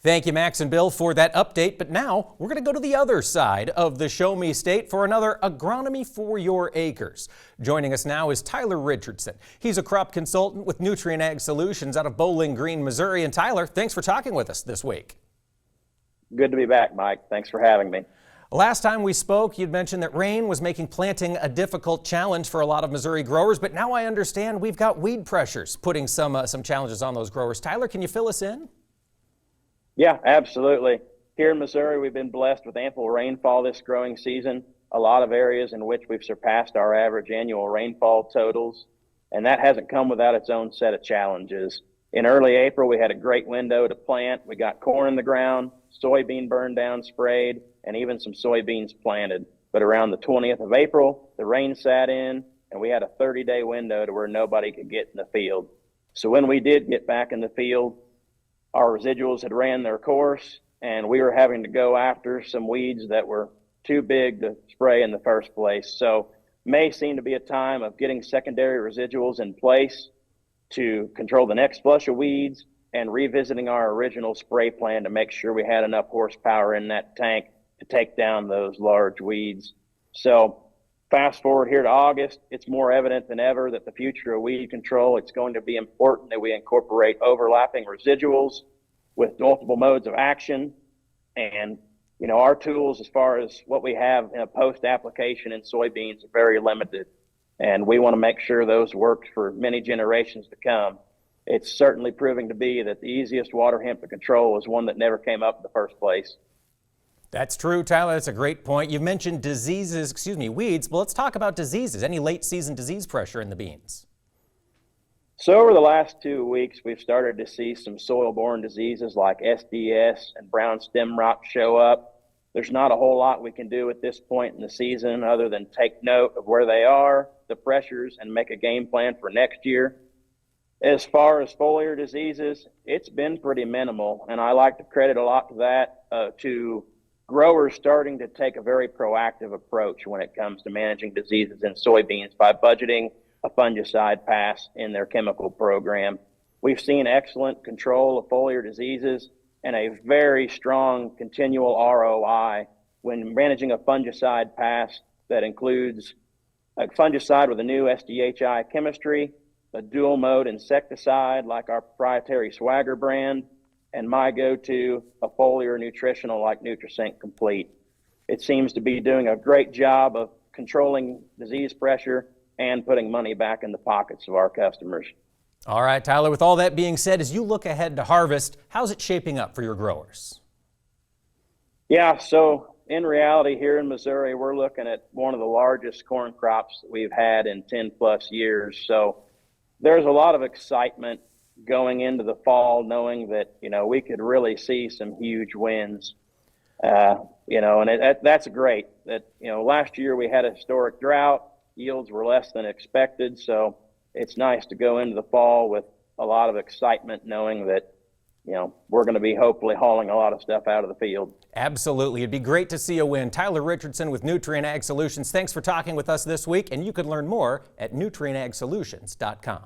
Thank you, Max and Bill, for that update. But now we're going to go to the other side of the Show Me State for another Agronomy for Your Acres. Joining us now is Tyler Richardson. He's a crop consultant with Nutrient Ag Solutions out of Bowling Green, Missouri. And Tyler, thanks for talking with us this week. Good to be back, Mike. Thanks for having me. Last time we spoke, you'd mentioned that rain was making planting a difficult challenge for a lot of Missouri growers, but now I understand we've got weed pressures putting some challenges on those growers. Tyler, can you fill us in? Yeah, absolutely. Here in Missouri, we've been blessed with ample rainfall this growing season. A lot of areas in which we've surpassed our average annual rainfall totals, and that hasn't come without its own set of challenges. In early April, we had a great window to plant. We got corn in the ground, soybean burn down sprayed, and even some soybeans planted. But around the 20th of April, the rain sat in, and we had a 30-day window to where nobody could get in the field. So when we did get back in the field, our residuals had ran their course, and we were having to go after some weeds that were too big to spray in the first place. So May seemed to be a time of getting secondary residuals in place to control the next flush of weeds and revisiting our original spray plan to make sure we had enough horsepower in that tank to take down those large weeds. So fast forward here to August, it's more evident than ever that the future of weed control, it's going to be important that we incorporate overlapping residuals with multiple modes of action. And, you know, our tools as far as what we have in a post-application in soybeans are very limited. And we want to make sure those work for many generations to come. It's certainly proving to be that the easiest water hemp to control is one that never came up in the first place. That's true, Tyler. That's a great point. You've mentioned weeds. Well, let's talk about diseases. Any late season disease pressure in the beans? So over the last 2 weeks, we've started to see some soil-borne diseases like SDS and brown stem rot show up. There's not a whole lot we can do at this point in the season other than take note of where they are, the pressures, and make a game plan for next year. As far as foliar diseases, it's been pretty minimal, and I like to credit a lot to that, to growers starting to take a very proactive approach when it comes to managing diseases in soybeans by budgeting a fungicide pass in their chemical program. We've seen excellent control of foliar diseases and a very strong continual ROI when managing a fungicide pass that includes a fungicide with a new SDHI chemistry, a dual mode insecticide like our proprietary Swagger brand, and my go-to, a foliar nutritional like Nutrisync Complete. It seems to be doing a great job of controlling disease pressure and putting money back in the pockets of our customers. All right, Tyler, with all that being said, as you look ahead to harvest, how's it shaping up for your growers? Yeah, so in reality here in Missouri, we're looking at one of the largest corn crops that we've had in 10 plus years. So there's a lot of excitement going into the fall, knowing that, you know, we could really see some huge wins, and that's great. That, you know, last year we had a historic drought, yields were less than expected. So it's nice to go into the fall with a lot of excitement, knowing that, you know, we're going to be hopefully hauling a lot of stuff out of the field. Absolutely. It'd be great to see a win. Tyler Richardson with Nutrient Ag Solutions. Thanks for talking with us this week, and you can learn more at nutrientagsolutions.com.